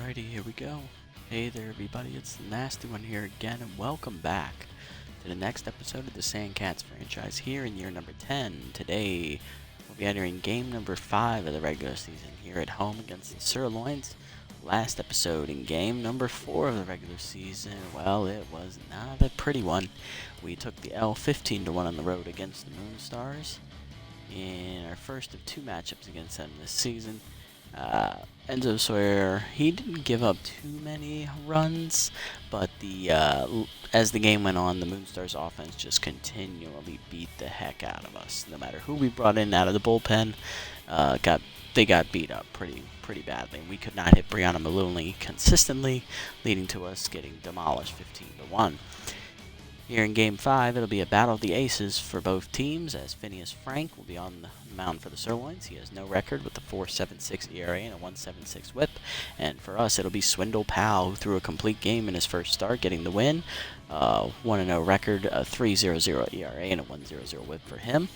Alrighty, here we go. Hey there everybody, it's the Nasty One here again, and welcome back to the next episode of the Sandcats franchise here in year number 10. Today, we'll be entering game number 5 of the regular season here at home against the Sirloins. Last episode in game number 4 of the regular season, well, it was not a pretty one. We took the L 15-1 on the road against the Moonstars in our first of 2 matchups against them this season. Enzo Sawyer, he didn't give up too many runs, but as the game went on, the Moonstars offense just continually beat the heck out of us. No matter who we brought in out of the bullpen, they got beat up pretty badly. We could not hit Brianna Maloney consistently, leading to us getting demolished 15-1. Here in Game 5, it'll be a battle of the aces for both teams, as Phineas Frank will be on the mound for the Sirloins. He has no record with a 4.76 ERA and a 1.76 WHIP. And for us, it'll be Swindle Powell, who threw a complete game in his first start, getting the win. 1-0 record, a 3.00 ERA and a 1.00 WHIP for him.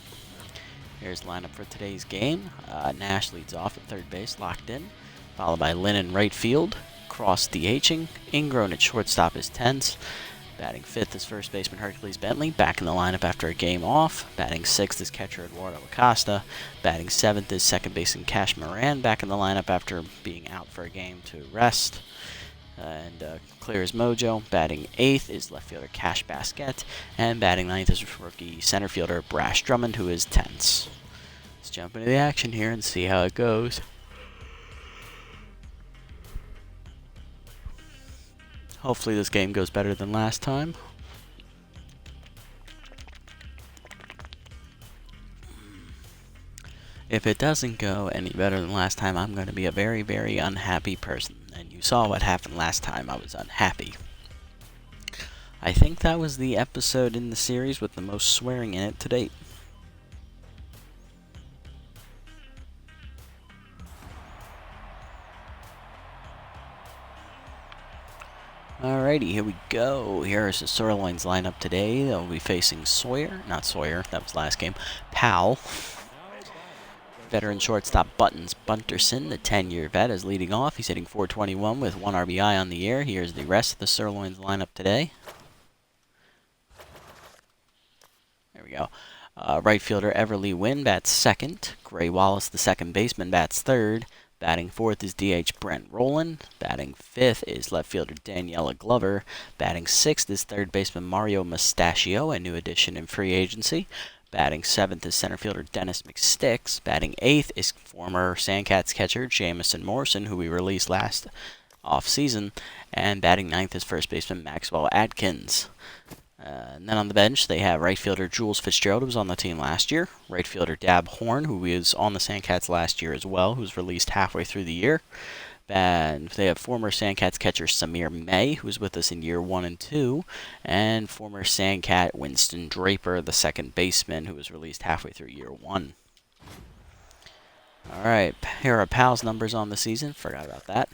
Here's the lineup for today's game. Nash leads off at third base, locked in, followed by Lynn in right field. Cross DHing. Ingrown at shortstop is Tense. Batting 5th is first baseman Hercules Bentley, back in the lineup after a game off. Batting 6th is catcher Eduardo Acosta. Batting 7th is second baseman Cash Moran, back in the lineup after being out for a game to rest and clear his mojo. Batting 8th is left fielder Cash Basquet, and batting 9th is rookie center fielder Brash Drummond, who is Tense. Let's jump into the action here and see how it goes. Hopefully this game goes better than last time. If it doesn't go any better than last time, I'm going to be a very, very unhappy person. And you saw what happened last time. I was unhappy. I think that was the episode in the series with the most swearing in it to date. Alrighty, here we go. Here is the Sirloins lineup today. They'll be facing Sawyer, that was last game, Powell. Veteran shortstop Buttons Bunterson, the 10-year vet, is leading off. He's hitting .421 with 1 RBI on the year. Here's the rest of the Sirloins lineup today. There we go. Right fielder Everly Wynn bats second. Gray Wallace, the second baseman, bats third. Batting 4th is DH Brent Roland. Batting 5th is left fielder Daniela Glover. Batting 6th is third baseman Mario Mustachio, a new addition in free agency. Batting 7th is center fielder Dennis McSticks. Batting 8th is former Sandcats catcher Jameson Morrison, who we released last off-season. And batting 9th is first baseman Maxwell Atkins. And then on the bench, they have right fielder Jules Fitzgerald, who was on the team last year. Right fielder Dab Horn, who was on the Sandcats last year as well, who was released halfway through the year. And they have former Sandcats catcher Samir May, who was with us in year 1 and 2. And former Sandcat Winston Draper, the second baseman, who was released halfway through year 1. Alright, here are Powell's numbers on the season. Forgot about that.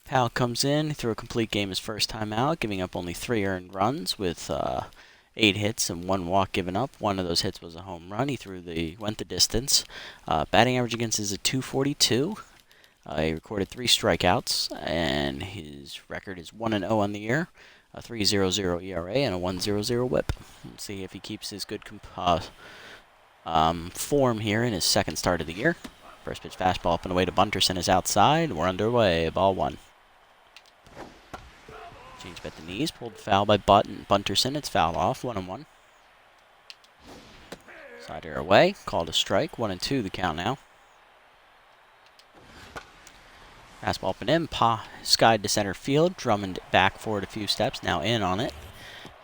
Powell comes in, he threw a complete game his first time out, giving up only 3 earned runs with 8 hits and 1 walk given up. One of those hits was a home run. He went the distance. Batting average against is a .242. He recorded 3 strikeouts, and his record is 1-0 on the year, a 3.00 ERA and a 1.00 WHIP. Let's see if he keeps his good form here in his second start of the year. First pitch fastball up and away to Bunterson is outside. We're underway. Ball 1. Change at the knees, pulled foul by Bunterson. It's fouled off, 1-1. Slider away, called a strike, 1-2 the count now. Fastball up and in, skied to center field. Drummond back forward a few steps, now in on it.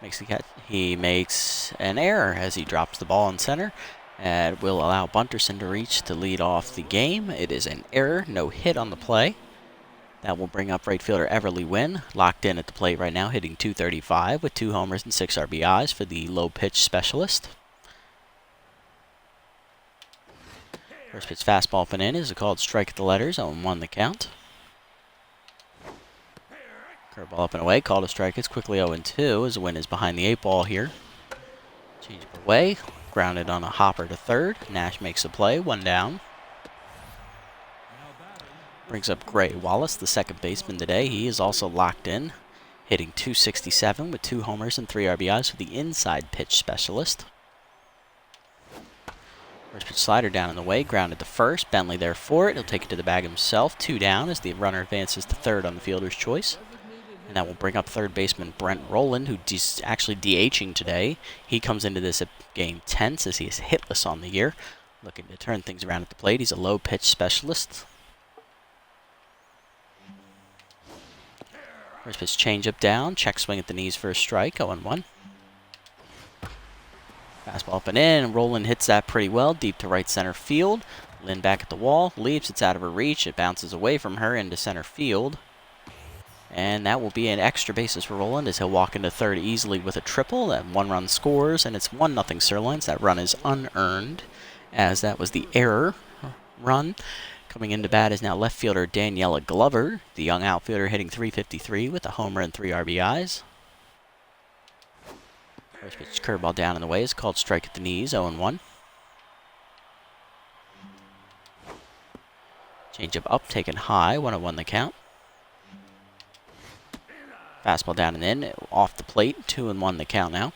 Makes the catch. He makes an error as he drops the ball in center. And will allow Bunterson to reach to lead off the game. It is an error, no hit on the play. That will bring up right fielder Everly Wynn, locked in at the plate right now, hitting .235 with 2 homers and 6 RBIs for the low pitch specialist. First pitch fastball up and in is a called strike at the letters, 0-1 the count. Curveball up and away, called a strike. It's quickly 0-2 as Wynn is behind the 8 ball here. Change up away, grounded on a hopper to third. Nash makes a play, 1 down. Brings up Gray Wallace, the second baseman today. He is also locked in, hitting .267 with 2 homers and 3 RBIs for the inside pitch specialist. First pitch slider down in the way, grounded to first. Bentley there for it. He'll take it to the bag himself. 2 down as the runner advances to third on the fielder's choice. And that will bring up third baseman Brent Roland, who's actually DHing today. He comes into this game tense as he is hitless on the year. Looking to turn things around at the plate. He's a low pitch specialist. First pitch changeup down. Check swing at the knees for a strike. 0-1. Fastball up and in. Roland hits that pretty well. Deep to right center field. Lynn back at the wall. Leaps. It's out of her reach. It bounces away from her into center field. And that will be an extra bases for Roland as he'll walk into third easily with a triple. That 1 run scores, and it's 1-0 Sirloins. That run is unearned, as that was the error run. Coming into bat is now left fielder Daniela Glover, the young outfielder hitting .353 with a homer and 3 RBIs. First pitch curveball down in the way is called strike at the knees, 0-1. Changeup up, taken high, 1-1 the count. Fastball down and in, off the plate, 2-1 the count now.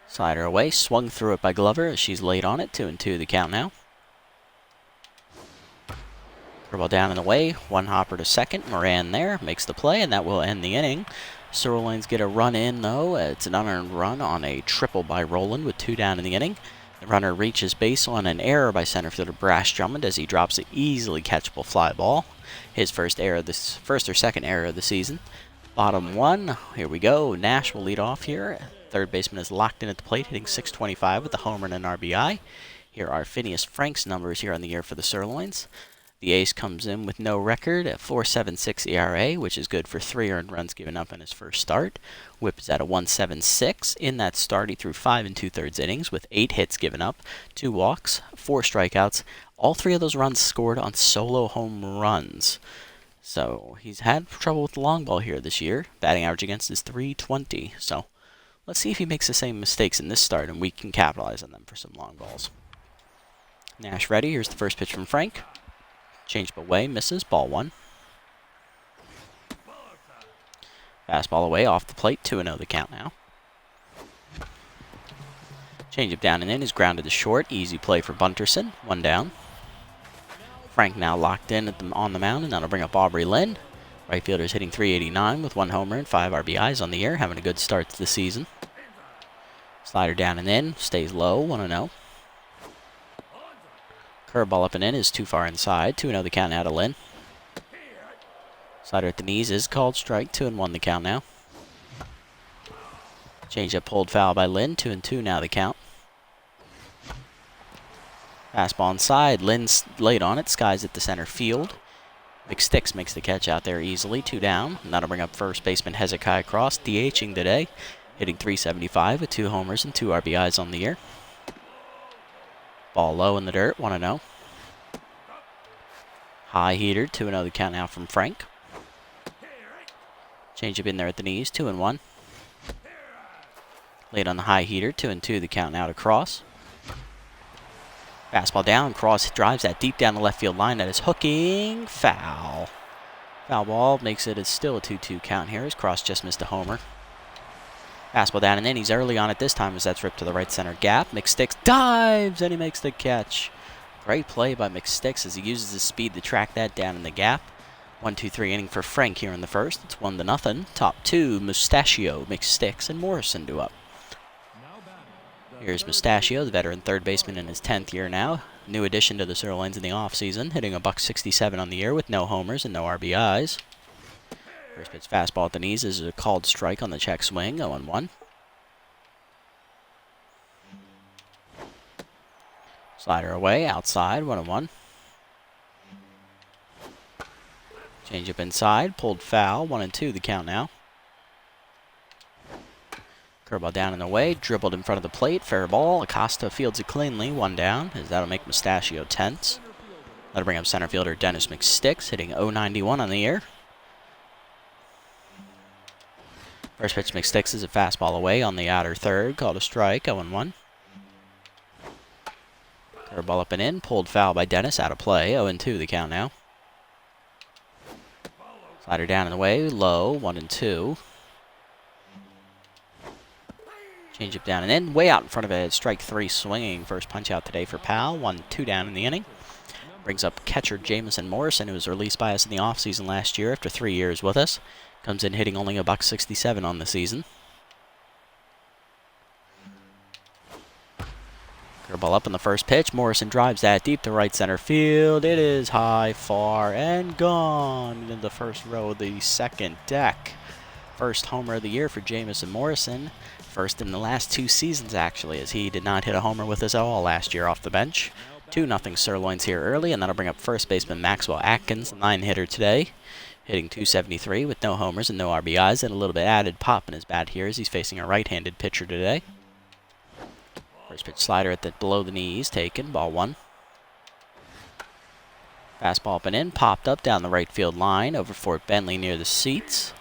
Slider away, swung through it by Glover as she's late on it, 2-2 the count now. Curveball down in the way, 1 hopper to second, Moran there, makes the play, and that will end the inning. Sirloins get a run in though, it's an unearned run on a triple by Roland with 2 down in the inning. The runner reaches base on an error by center fielder Brash Drummond as he drops an easily catchable fly ball. His first or second error of the season. Bottom 1, here we go. Nash will lead off here. Third baseman is locked in at the plate, hitting .625 with a homer and an RBI. Here are Phineas Frank's numbers here on the year for the Sirloins. The ace comes in with no record at .476 ERA, which is good for 3 earned runs given up in his first start. Whip is at a .176. In that start, he threw 5 2/3 innings with 8 hits given up, 2 walks, 4 strikeouts. All 3 of those runs scored on solo home runs. So he's had trouble with the long ball here this year. Batting average against is .320. So let's see if he makes the same mistakes in this start and we can capitalize on them for some long balls. Nash ready. Here's the first pitch from Frank. Changeup away, misses, ball 1. Fastball away, off the plate, 2-0 the count now. Changeup down and in is grounded to short, easy play for Bunterson, 1 down. Frank now locked in on the mound, and that'll bring up Aubrey Lynn. Right fielder's hitting .389 with 1 homer and 5 RBIs on the year, having a good start to the season. Slider down and in, stays low, 1-0. Curveball up and in is too far inside. 2-0 the count now to Lynn. Slider at the knees is called strike. 2-1 the count now. Changeup pulled foul by Lynn. 2-2 now the count. Fastball inside. Lynn's late on it. Skies at the center field. McSticks makes the catch out there easily. 2 down. And that'll bring up first baseman Hezekiah Cross, DHing today. Hitting .375 with 2 homers and 2 RBIs on the year. Ball low in the dirt, 1-0. High heater, 2-0 the count now from Frank. Changeup in there at the knees, 2-1. Late on the high heater, 2-2 the count now to Cross. Fastball down, Cross drives that deep down the left field line. That is hooking, foul. Foul ball makes it still a 2-2 count here as Cross just missed a homer. Fastball down and in. He's early on it this time as that's ripped to the right center gap. McSticks dives and he makes the catch. Great play by McSticks as he uses his speed to track that down in the gap. 1-2-3 inning for Frank here in the first. It's 1-0. Top 2, Mustachio, McSticks, and Morrison do up. Here's Mustachio, the veteran third baseman in his 10th year now. New addition to the Sirloins in the offseason, hitting a .167 on the year with no homers and no RBIs. First pitch fastball at the knees is a called strike on the check swing, 0-1. Slider away, outside, 1-1. Changeup inside, pulled foul, 1-2 the count now. Curveball down and away, dribbled in front of the plate, fair ball. Acosta fields it cleanly, 1 down, as that'll make Mustachio tense. That'll bring up center fielder Dennis McSticks, hitting .091 on the year. First pitch McSticks is a fastball away on the outer third, called a strike, 0-1. Curveball up and in, pulled foul by Dennis, out of play. 0-2 the count now. Slider down and away, low, 1-2. Changeup down and in, way out in front of it. Strike 3 swinging. First punch out today for Powell. 1-2 down in the inning. Brings up catcher Jameson Morrison, who was released by us in the offseason last year after 3 years with us. Comes in hitting only $167 on the season. Curveball up in the first pitch. Morrison drives that deep to right center field. It is high, far, and gone in the first row of the second deck. First homer of the year for Jameson Morrison. First in the last 2 seasons, actually, as he did not hit a homer with us at all last year off the bench. 2-0 Sirloins here early, and that'll bring up first baseman Maxwell Atkins, 9-hitter today. Hitting .273 with no homers and no RBIs, and a little bit added pop in his bat here as he's facing a right-handed pitcher today. First pitch slider at the below the knees, taken, ball 1. Fastball up and in, popped up down the right field line over Fort Bentley near the seats.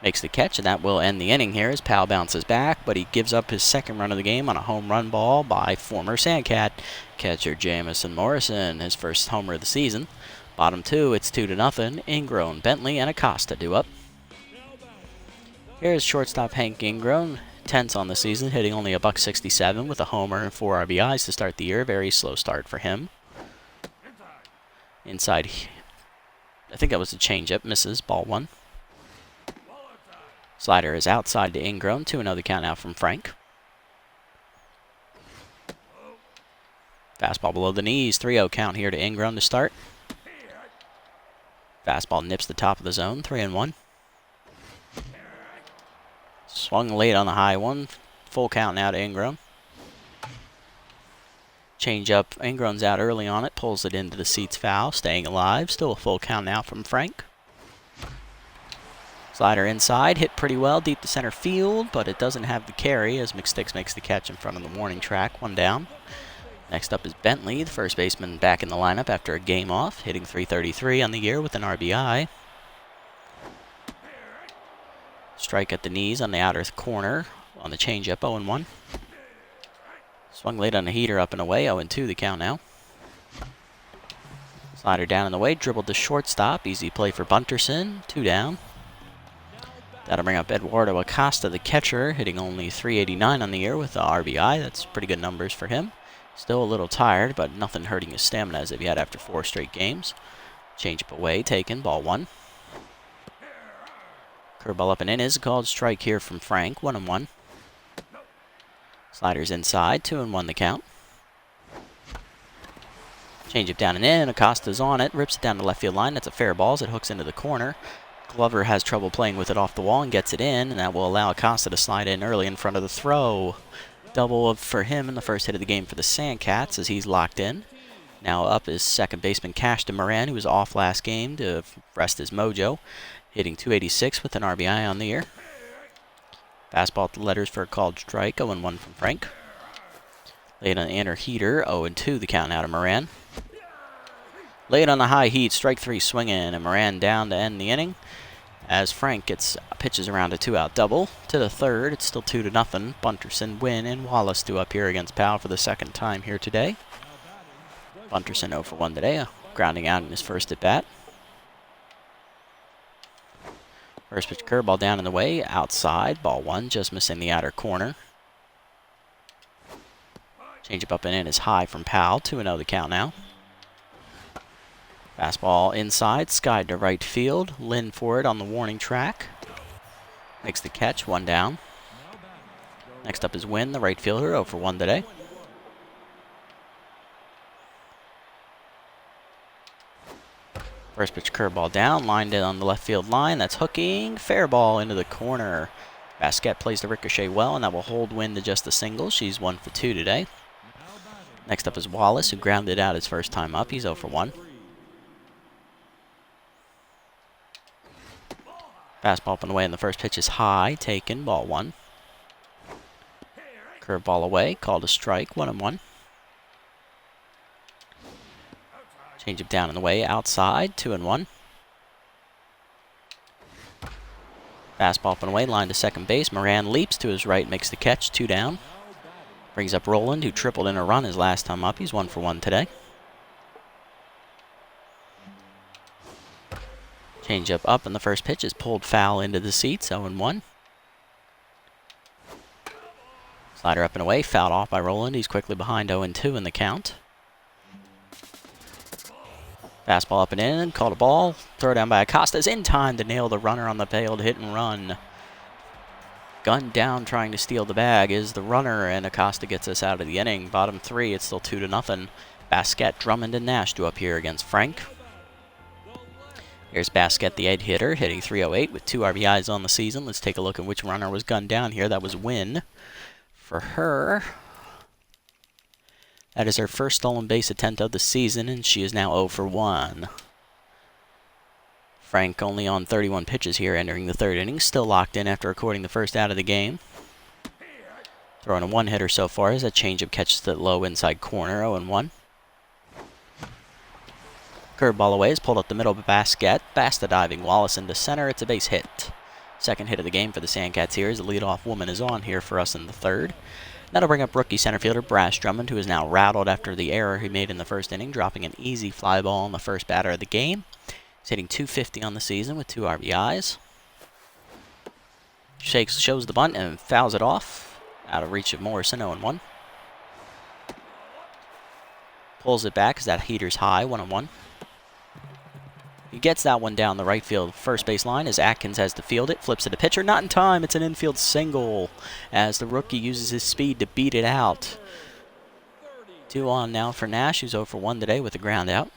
Makes the catch, and that will end the inning here as Powell bounces back, but he gives up his second run of the game on a home run ball by former Sandcat catcher Jameson Morrison, his first homer of the season. Bottom 2, it's 2-0. Ingrown, Bentley, and Acosta due up. Here's shortstop Hank Ingrown, 10th on the season, hitting only $167 with a homer and 4 RBIs to start the year. Very slow start for him. Inside, I think that was a changeup, misses, ball 1. Slider is outside to Ingrown, 2-0 the count out from Frank. Fastball below the knees, 3-0 count here to Ingrown to start. Fastball nips the top of the zone, 3-1. Swung late on the high one, full count now to Ingrown. Change up, Ingrown's out early on it, pulls it into the seats foul, staying alive, still a full count now from Frank. Slider inside, hit pretty well, deep to center field, but it doesn't have the carry as McSticks makes the catch in front of the warning track, 1 down. Next up is Bentley, the first baseman back in the lineup after a game off, hitting .333 on the year with an RBI. Strike at the knees on the outer corner on the changeup, 0-1. Swung late on the heater, up and away, 0-2 the count now. Slider down and away, dribbled to shortstop, easy play for Bunterson, 2 down. That'll bring up Eduardo Acosta, the catcher, hitting only .389 on the year with the RBI. That's pretty good numbers for him. Still a little tired, but nothing hurting his stamina as if he had after 4 straight games. Changeup away, taken, ball 1. Curveball up and in is a called strike here from Frank, 1-1. Sliders inside, 2-1 the count. Changeup down and in, Acosta's on it, rips it down the left field line. That's a fair ball as it hooks into the corner. Glover has trouble playing with it off the wall and gets it in, and that will allow Acosta to slide in early in front of the throw. Double for him in the first hit of the game for the Sandcats as he's locked in. Now up is second baseman Cashton Moran, who was off last game to rest his mojo, hitting .286 with an RBI on the year. Fastball at the letters for a called strike, 0-1 from Frank. Late on the inner heater, 0-2 the count out of Moran. Late on the high heat, strike 3 swinging, and Moran down to end the inning. As Frank pitches around a 2-out double. To the third, it's still 2-0. Bunterson, Wynn, and Wallace due up here against Powell for the second time here today. Bunterson 0 for 1 today, grounding out in his first at bat. First pitch curveball down in the way, outside, ball 1, just missing the outer corner. Changeup up and in is high from Powell, 2-0 the count now. Fastball inside, skied to right field. Lynn for it on the warning track. Makes the catch, 1 down. Next up is Wynn, the right fielder, 0 for 1 today. First pitch curveball down, lined in on the left field line. That's hooking, fair ball into the corner. Basquette plays the ricochet well, and that will hold Wynn to just a single. She's 1 for 2 today. Next up is Wallace, who grounded out his first time up. He's 0 for 1. Fastball up and away, and the first pitch is high, taken, ball 1. Curveball away, called a strike, 1-1. Changeup down and away, outside, 2-1. Fastball up and away, line to second base. Moran leaps to his right, makes the catch, 2 down. Brings up Roland, who tripled in a run his last time up. He's 1 for 1 today. Change up, and the first pitch is pulled foul into the seats, 0-1. Slider up and away, fouled off by Roland. He's quickly behind 0-2 in the count. Fastball up and in, called a ball. Throw down by Acosta's in time to nail the runner on the failed hit and run. Gunned down trying to steal the bag is the runner, and Acosta gets us out of the inning. Bottom 3, it's still 2-0. Basquet, Drummond, and Nash do up here against Frank. Here's Basquet, the 8 hitter, hitting .308 with 2 RBIs on the season. Let's take a look at which runner was gunned down here. That was Wynn. For her, that is her first stolen base attempt of the season, and she is now 0 for 1. Frank only on 31 pitches here, entering the 3rd inning, still locked in after recording the first out of the game. Throwing a 1-hitter so far as that changeup catches the low inside corner, 0-1. Curveball away is pulled up the middle of Basquet. Past the diving Wallace into center. It's a base hit. Second hit of the game for the Sandcats here as the leadoff woman is on here for us in the 3rd. That'll bring up rookie center fielder Brash Drummond, who is now rattled after the error he made in the 1st inning, dropping an easy fly ball on the first batter of the game. He's hitting .250 on the season with 2 RBIs. Shows the bunt and fouls it off. Out of reach of Morrison, 0-1. Pulls it back as that heater's high, 1-1. He gets that one down the right field first base line as Atkins has to field it. Flips it to pitcher. Not in time. It's an infield single as the rookie uses his speed to beat it out. 2 on now for Nash, who's 0 for 1 today with a ground out.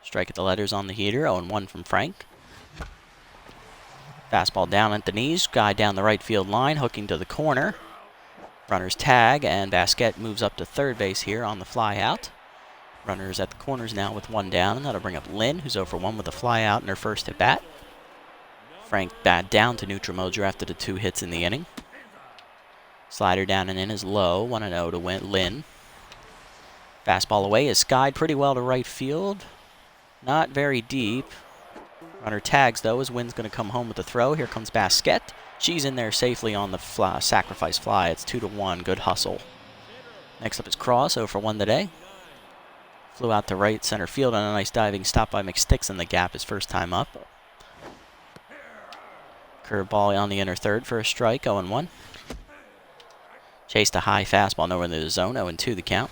Strike at the letters on the heater. 0-1 from Frank. Fastball down at the knees. Guy down the right field line, hooking to the corner. Runner's tag, and Basquet moves up to 3rd base here on the fly out. Runners at the corners now with 1 down, and that'll bring up Lynn, who's 0 for 1 with a fly out in her first at bat. Frank bat down to neutral mojo after the 2 hits in the inning. Slider down and in is low, 1-0 to win Lynn. Fastball away is skied pretty well to right field. Not very deep. Runner tags though as Wynn's going to come home with the throw. Here comes Basquet. She's in there safely on the sacrifice fly. It's 2-1. Good hustle. Next up is Cross, 0 for 1 today. Flew out to right center field on a nice diving stop by McSticks in the gap his first time up. Curveball on the inner 3rd for a strike, 0-1. Chased a high fastball nowhere in the zone, 0-2 the count.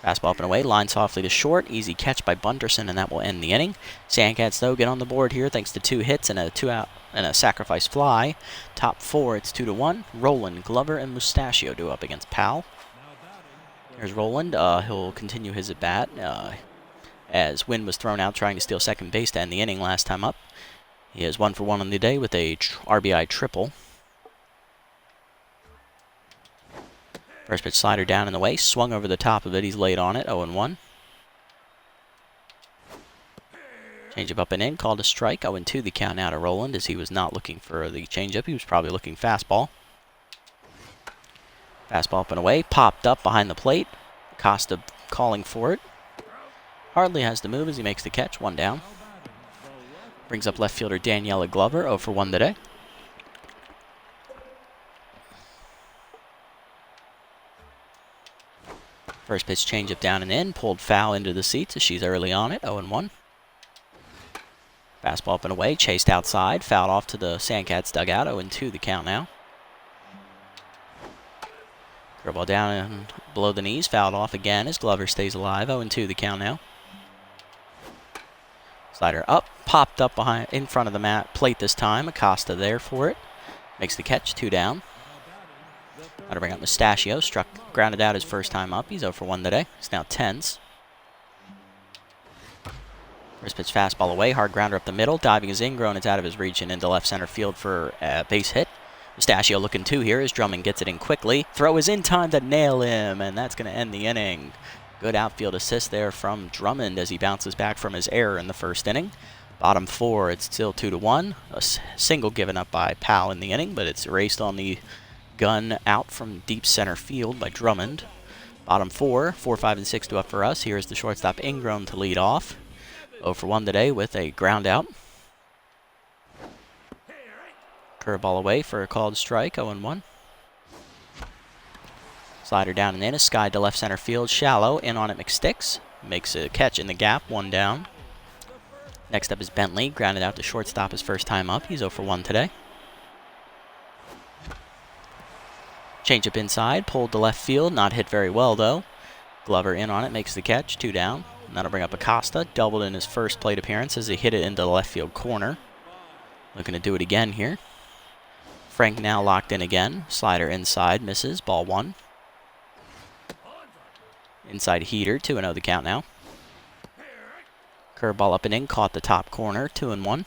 Fastball up and away, line softly to short. Easy catch by Bunderson, and that will end the inning. Sandcats, though, get on the board here thanks to 2 hits and a 2-out and a sacrifice fly. Top 4, it's 2-1. Roland, Glover, and Mustachio do up against Powell. Here's Roland. He'll continue his at-bat as Wynn was thrown out trying to steal second base to end the inning last time up. He is 1 for 1 on the day with a RBI triple. First pitch slider down in the way. Swung over the top of it. He's laid on it. 0-1. Changeup up and in. Called a strike. 0-2 the count out of Roland as he was not looking for the changeup. He was probably looking fastball. Fastball up and away. Popped up behind the plate. Acosta calling for it. Hardly has to move as he makes the catch. 1 down. Brings up left fielder Daniela Glover. 0 for 1 today. First pitch changeup down and in. Pulled foul into the seats as she's early on it. 0-1. Fastball up and away. Chased outside. Fouled off to the Sandcats dugout. 0-2 the count now. Curveball down and below the knees. Fouled off again as Glover stays alive. 0-2 the count now. Slider up. Popped up behind in front of the mat plate this time. Acosta there for it. Makes the catch. 2 down. Got to bring up Mustachio. Grounded out his first time up. He's 0 for 1 today. He's now tense. First pitch fastball away. Hard grounder up the middle. Diving is ingrown. It's out of his reach and into left center field for a base hit. Mustachio looking 2 here as Drummond gets it in quickly. Throw is in time to nail him, and that's going to end the inning. Good outfield assist there from Drummond as he bounces back from his error in the first inning. Bottom 4, it's still 2-1. A single given up by Powell in the inning, but it's erased on the gun out from deep center field by Drummond. Bottom 4, 4, 5, and 6 to up for us. Here's the shortstop Ingram to lead off. 0 for 1 today with a ground out. Curveball away for a called strike, 0-1. Slider down and in, is skied to left center field, shallow, in on it McSticks. Makes a catch in the gap, 1 down. Next up is Bentley, grounded out to shortstop his first time up. He's 0 for 1 today. Changeup inside, pulled to left field, not hit very well though. Glover in on it, makes the catch, 2 down. And that'll bring up Acosta, doubled in his first plate appearance as he hit it into the left field corner. Looking to do it again here. Frank now locked in again. Slider inside, misses, ball 1. Inside heater, 2-0 the count now. Curveball up and in, caught the top corner, 2-1.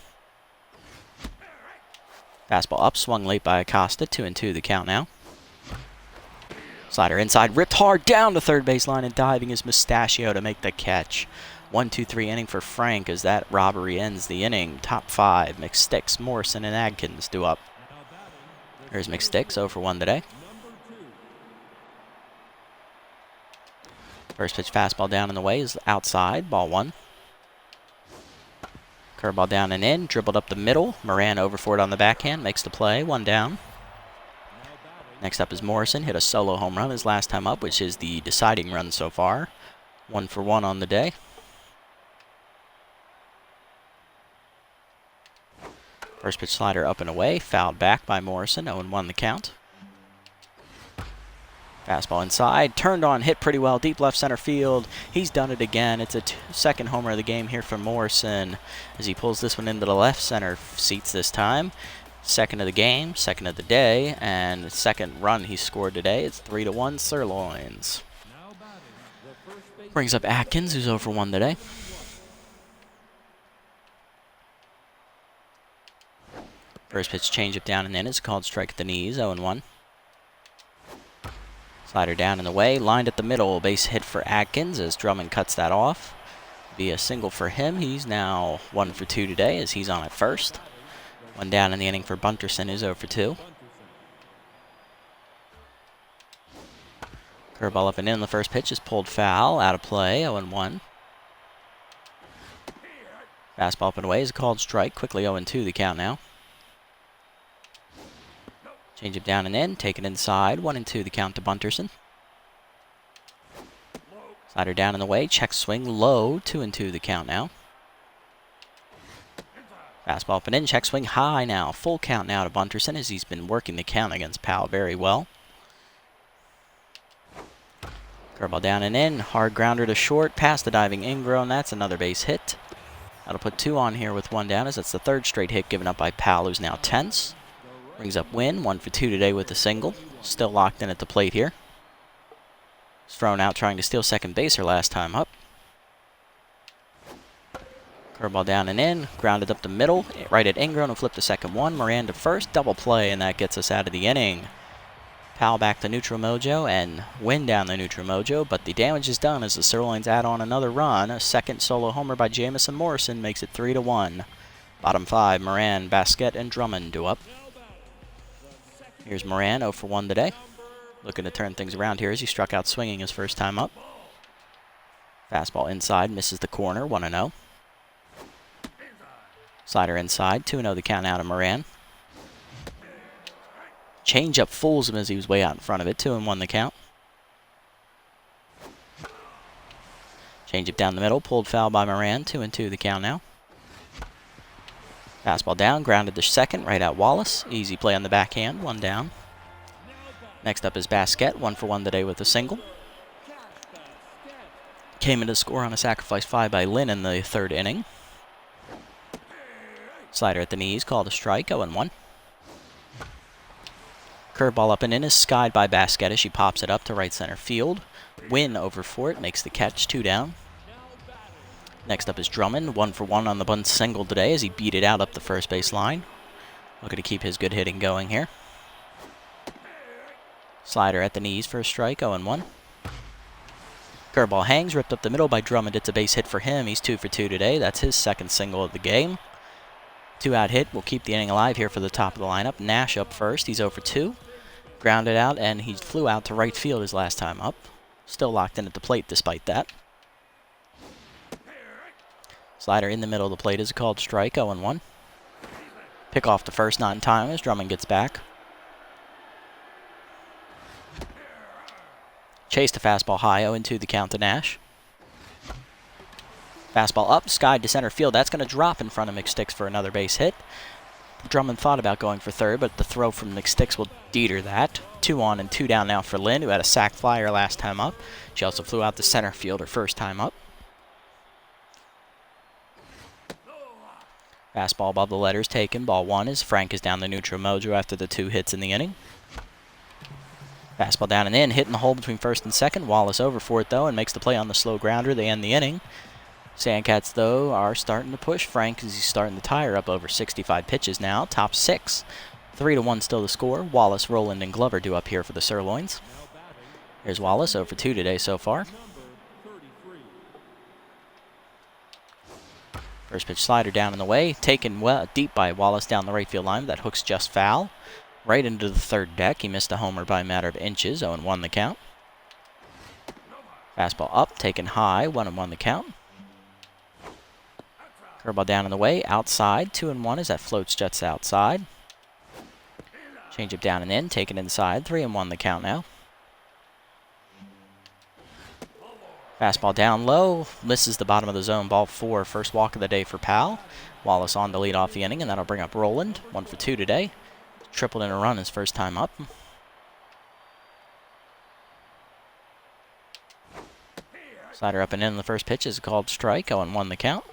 Fastball up, swung late by Acosta, 2-2 the count now. Slider inside, ripped hard down to third baseline and diving his mustachio to make the catch. 1-2-3 inning for Frank as that robbery ends the inning. Top 5, McSticks, Morrison, and Adkins due up. There's McSticks, 0 for 1 today. First pitch fastball down and away is outside, ball 1. Curveball down and in, dribbled up the middle. Moran over for it on the backhand, makes the play, 1 down. Next up is Morrison, hit a solo home run his last time up, which is the deciding run so far. 1 for 1 on the day. First pitch slider up and away, fouled back by Morrison, 0-1 the count. Fastball inside, turned on, hit pretty well, deep left center field. He's done it again. It's a second homer of the game here for Morrison as he pulls this one into the left center seats this time. Second of the game, second of the day, and the second run he scored today. It's 3-1 Sirloins. Brings up Atkins, who's 0 for 1 today. First pitch changeup down and in, is called strike at the knees, 0-1. Slider down and away, lined at the middle, base hit for Atkins as Drummond cuts that off. Be a single for him. He's now 1 for 2 today as he's on at first. 1 down in the inning for Bunterson, who's 0 for 2. Curveball up and in, the first pitch is pulled foul, out of play, 0-1. Fastball up and away is a called strike, quickly 0-2 the count now. Changeup down and in, taken inside, 1-2 the count to Bunterson. Slider down and away, check swing low, 2-2 the count now. Fastball up and in, check swing high now, full count now to Bunterson as he's been working the count against Powell very well. Curveball down and in, hard grounder to short, past the diving Ingro, and that's another base hit. That'll put 2 on here with 1 down as that's the 3rd straight hit given up by Powell, who's now tense. Brings up Wynn, 1 for 2 today with a single. Still locked in at the plate here. Was thrown out trying to steal second base her last time up. Curveball down and in, grounded up the middle, right at Ingram and flip the second one. Moran to first, double play, and that gets us out of the inning. Powell back to neutral mojo and Wynn down the neutral mojo, but the damage is done as the Sirloins add on another run. A second solo homer by Jameson Morrison makes it 3-1. Bottom 5, Moran, Basquette, and Drummond due up. Here's Moran, 0 for 1 today. Looking to turn things around here as he struck out swinging his first time up. Fastball inside, misses the corner, 1-0. Slider inside, 2-0 the count out of Moran. Changeup fools him as he was way out in front of it, 2-1 the count. Changeup down the middle, pulled foul by Moran, 2-2 the count now. Fastball down, grounded to second, right out Wallace. Easy play on the backhand, 1 down. Next up is Basquette, 1 for 1 today with a single. Came in to score on a sacrifice fly by Lynn in the 3rd inning. Slider at the knees, called a strike, 0-1. Curveball up and in is skied by Basquette as she pops it up to right center field. Wynn over for it, makes the catch, 2 down. Next up is Drummond, 1 for 1 on the bunt single today as he beat it out up the first base line. Looking to keep his good hitting going here. Slider at the knees for a strike, 0-1. Curveball hangs, ripped up the middle by Drummond. It's a base hit for him. He's 2 for 2 today. That's his 2nd single of the game. 2-out hit will keep the inning alive here for the top of the lineup. Nash up first. He's 0 for 2. Grounded out, and he flew out to right field his last time up. Still locked in at the plate despite that. Slider in the middle of the plate is a called strike, 0-1. Pick off the first, not in time as Drummond gets back. Chased a fastball high, 0-2 the count to Nash. Fastball up, skied to center field. That's going to drop in front of McSticks for another base hit. Drummond thought about going for third, but the throw from McSticks will deter that. 2 on and 2 down now for Lynn, who had a sac fly her last time up. She also flew out to center field her first time up. Fastball above the letters taken. Ball 1 as Frank is down the neutral mojo after the 2 hits in the inning. Fastball down and in, hitting the hole between first and second. Wallace over for it, though, and makes the play on the slow grounder. They end the inning. Sandcats, though, are starting to push Frank as he's starting to tire up over 65 pitches now. Top 6. 3-1 still the score. Wallace, Roland, and Glover due up here for the Sirloins. Here's Wallace, 0 for 2 today so far. First pitch slider down and away. Taken well deep by Wallace down the right field line. That hook's just foul. Right into the third deck. He missed a homer by a matter of inches. 0-1 the count. Fastball up, taken high. 1-1 the count. Curveball down and away. Outside. 2-1 as that floats jets outside. Changeup down and in. Taken inside. 3-1 the count now. Fastball down low. Misses the bottom of the zone. Ball 4. First walk of the day for Powell. Wallace on to lead off the inning, and that'll bring up Roland. 1 for 2 today. Tripled in a run his first time up. Slider up and in the first pitch is called strike. 0-1 the count.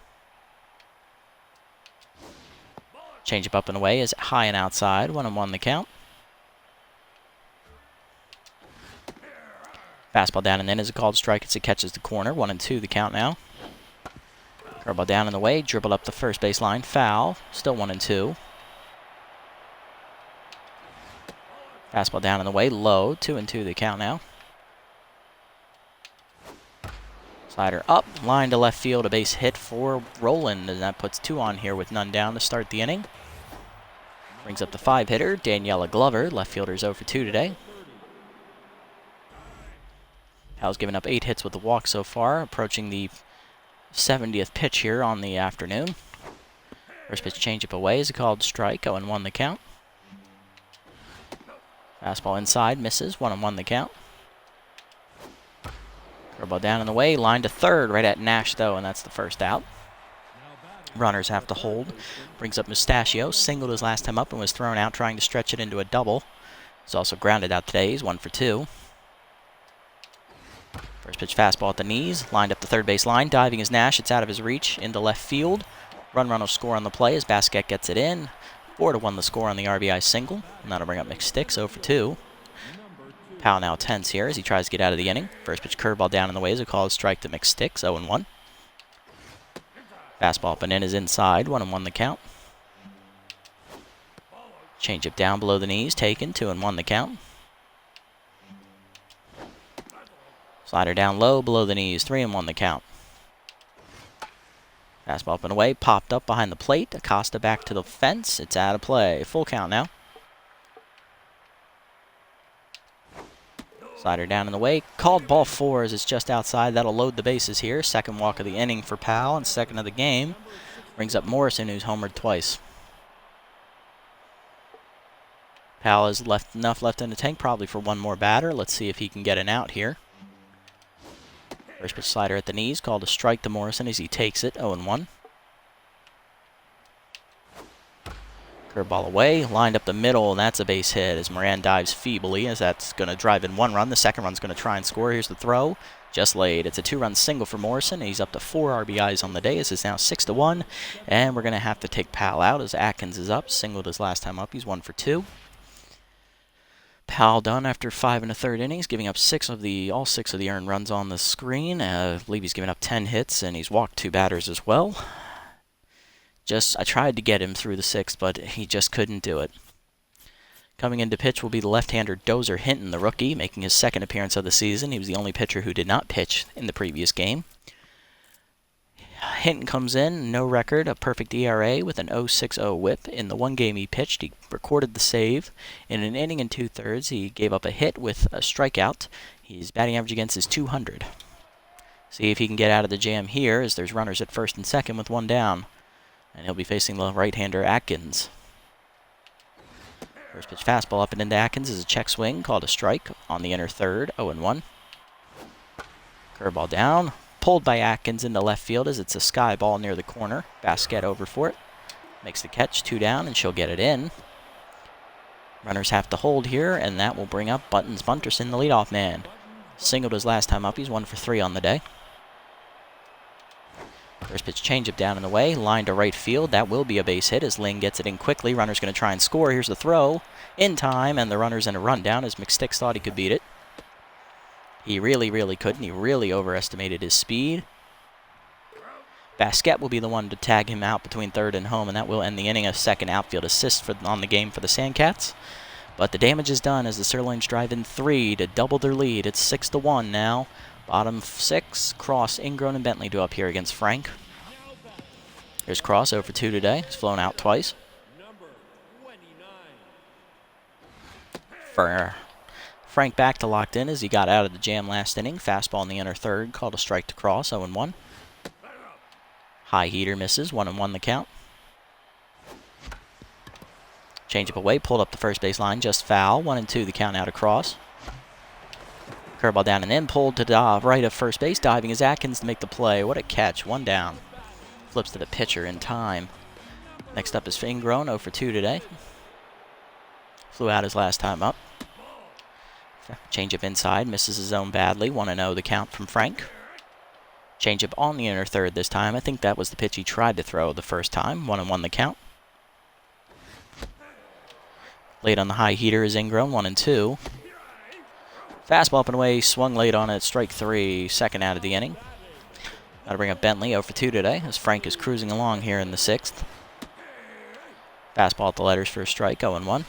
Changeup up and away is high and outside. 1-1 the count. Fastball down and in is a called strike as it catches the corner. 1-2 the count now. Curveball down and away. Dribbled up the first base line. Foul. Still 1-2. Fastball down and away. Low. 2-2 the count now. Slider up. Line to left field. A base hit for Roland. And that puts 2 on here with none down to start the inning. Brings up the 5-hitter. Daniela Glover. Left fielder's 0 for 2 today. Powell's given up 8 hits with a walk so far, approaching the 70th pitch here on the afternoon. First pitch changeup away is a called strike. 0-1 the count. Fastball inside, misses. 1-1 the count. Curveball down and away, line to third, right at Nash though, and that's the first out. Runners have to hold. Brings up Mustachio, singled his last time up and was thrown out trying to stretch it into a double. He's also grounded out today. He's 1 for 2. First pitch fastball at the knees, lined up the third base line, diving is Nash. It's out of his reach into left field. Run will score on the play as Basquette gets it in. 4-1 the score on the RBI single, and that'll bring up McSticks 0 for 2. Powell now tense here as he tries to get out of the inning. First pitch curveball down in the way is a called strike to McSticks. 0-1. Fastball up and in is inside. 1-1 the count. Changeup down below the knees, taken. 2-1 the count. Slider down low, below the knees, 3-1 the count. Fastball up and away, popped up behind the plate. Acosta back to the fence. It's out of play. Full count now. Slider down in the way. Called ball 4 as it's just outside. That'll load the bases here. Second walk of the inning for Powell and second of the game. Brings up Morrison, who's homered twice. Powell has left enough left in the tank, probably for one more batter. Let's see if he can get an out here. First pitch slider at the knees, called a strike to Morrison as he takes it, 0-1. Curveball away, lined up the middle, and that's a base hit as Moran dives feebly, as that's going to drive in 1 run. The second run's going to try and score. Here's the throw, just laid. It's a 2-run single for Morrison, and he's up to 4 RBIs on the day. This is now 6-1, and we're going to have to take Powell out as Atkins is up. Singled his last time up. He's 1 for 2. Powell done after 5 1/3 innings, giving up all 6 of the earned runs on the screen. I believe he's given up 10 hits, and he's walked 2 batters as well. I tried to get him through the 6th, but he just couldn't do it. Coming into pitch will be the left-hander Dozer Hinton, the rookie, making his 2nd appearance of the season. He was the only pitcher who did not pitch in the previous game. Hinton comes in, no record, a perfect ERA with an 0.60 whip. In the 1 game he pitched, he recorded the save. In an inning and 2/3, he gave up a hit with a strikeout. His batting average against is .200. See if he can get out of the jam here, as there's runners at first and second with 1 down. And he'll be facing the right-hander Atkins. First pitch fastball up and into Atkins is a check swing, called a strike on the inner third, 0-1. Curveball down. Pulled by Atkins into left field as it's a sky ball near the corner. Basquet over for it. Makes the catch, 2 down, and she'll get it in. Runners have to hold here, and that will bring up Buttons Bunterson, the leadoff man. Singled his last time up. He's 1 for 3 on the day. First pitch changeup down in the way. Line to right field. That will be a base hit as Ling gets it in quickly. Runner's going to try and score. Here's the throw. In time, and the runner's in a rundown as McSticks thought he could beat it. He really couldn't. He really overestimated his speed. Basquet will be the one to tag him out between third and home, and that will end the inning. A second outfield assist on the game for the Sandcats. But the damage is done as the Sirloins drive in 3 to double their lead. It's 6-1 now. Bottom 6, Cross, Ingrown, and Bentley do up here against Frank. Here's Cross, 0 for 2 today. He's flown out twice. For Frank back to locked in as he got out of the jam last inning. Fastball in the inner third, called a strike to Cross, 0-1. High heater misses, 1-1 the count. Changeup away, pulled up the first base line, just foul. 1-2 the count out across. Curveball down and in, pulled to the right of first base. Diving is Atkins to make the play. What a catch, 1 down. Flips to the pitcher in time. Next up is Ingrown, 0 for 2 today. Flew out his last time up. Changeup inside, misses his zone badly. 1-0 the count from Frank. Changeup on the inner third this time. I think that was the pitch he tried to throw the first time. 1-1 the count. Late on the high heater is Ingrown, 1-2. Fastball up and away, swung late on it, strike 3, second out of the inning. Got to bring up Bentley, 0 for 2 today, as Frank is cruising along here in the 6th. Fastball at the letters for a strike, 0-1.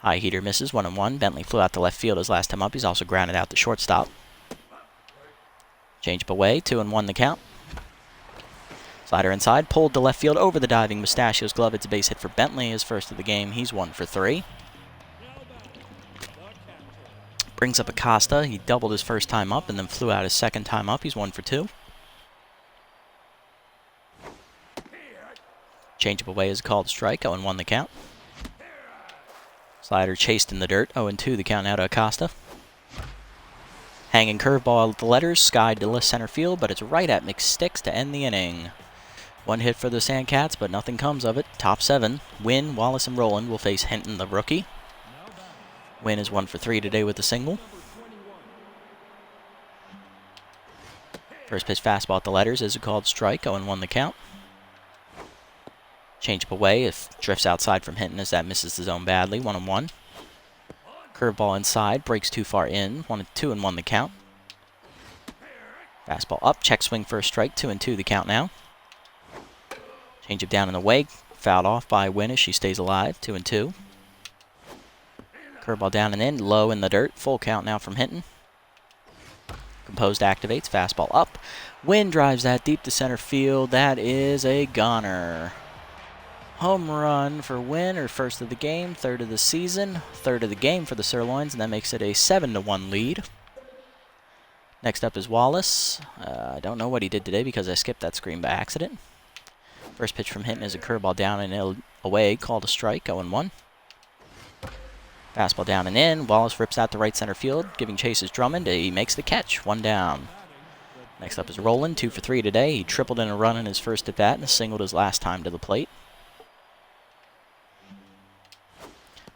High heater misses, 1-1. Bentley flew out to left field his last time up. He's also grounded out to shortstop. Changeup away, 2-1 the count. Slider inside, pulled to left field over the diving Mustachio's glove. It's a base hit for Bentley, his first of the game. He's 1 for 3. Brings up Acosta. He doubled his first time up and then flew out his second time up. He's 1 for 2. Changeup away is a called strike, 0-1 the count. Slider chased in the dirt, 0-2 the count out to Acosta. Hanging curveball at the letters, skied to left center field, but it's right at McSticks to end the inning. 1 hit for the Sandcats, but nothing comes of it. Top 7, Wynn, Wallace, and Roland will face Hinton, the rookie. Wynn is 1 for 3 today with a single. First pitch fastball at the letters is a called strike, 0-1 the count. Changeup away, if drifts outside from Hinton as that misses the zone badly, 1-1. Curveball inside, breaks too far in, 2-1 the count. Fastball up, check swing for a strike, 2-2 the count now. Changeup down in the way, fouled off by Wynn as she stays alive, 2-2. Curveball down and in, low in the dirt, full count now from Hinton. Composed activates, fastball up. Wynn drives that deep to center field, that is a goner. Home run for Wynn, her first of the game, third of the season, third of the game for the Sirloins, and that makes it a 7-1 lead. Next up is Wallace. I don't know what he did today because I skipped that screen by accident. First pitch from Hinton is a curveball down and away, called a strike, 0-1. Fastball down and in. Wallace rips out to right center field, giving chase is Drummond. He makes the catch, 1 down. Next up is Roland, 2 for 3 today. He tripled in a run in his first at bat and singled his last time to the plate.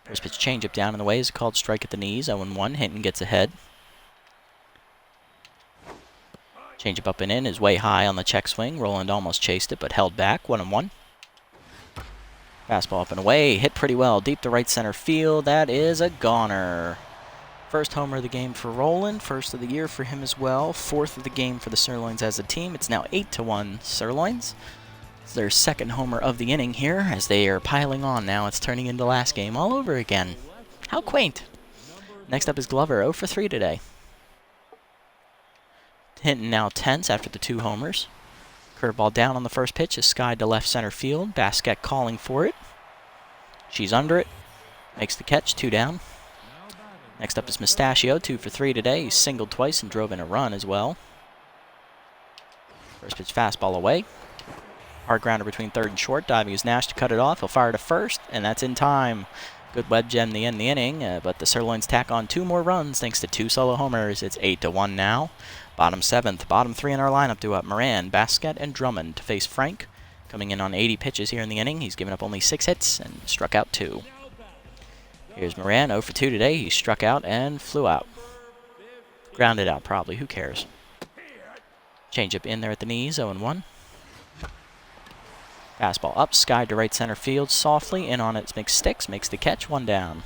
First pitch changeup down in the way is a called strike at the knees, 0-1. Hinton gets ahead. Changeup up and in is way high on the check swing. Roland almost chased it, but held back, 1-1. Fastball up and away, hit pretty well, deep to right center field. That is a goner. First homer of the game for Roland, first of the year for him as well. Fourth of the game for the Sirloins as a team. It's now 8-1 Sirloins. It's their second homer of the inning here as they are piling on now. It's turning into last game all over again. How quaint. Next up is Glover, 0 for 3 today. Hinton now tense after the 2 homers. Curveball down on the first pitch is skied to left center field. Basquet calling for it. She's under it. Makes the catch, 2 down. Next up is Mustachio, 2 for 3 today. He singled twice and drove in a run as well. First pitch fastball away. Hard grounder between third and short. Diving is Nash to cut it off. He'll fire to first, and that's in time. Good web gem to end the inning, but the Sirloins tack on 2 more runs thanks to 2 solo homers. It's 8-1 now. Bottom 7th, bottom 3 in our lineup do up Moran, Basket, and Drummond to face Frank. Coming in on 80 pitches here in the inning. He's given up only 6 hits and struck out 2. Here's Moran, 0 for 2 today. He struck out and flew out. Grounded out probably, who cares? Changeup in there at the knees, 0-1. Fastball up, skied to right center field, softly, in on its McSticks, makes the catch, 1 down.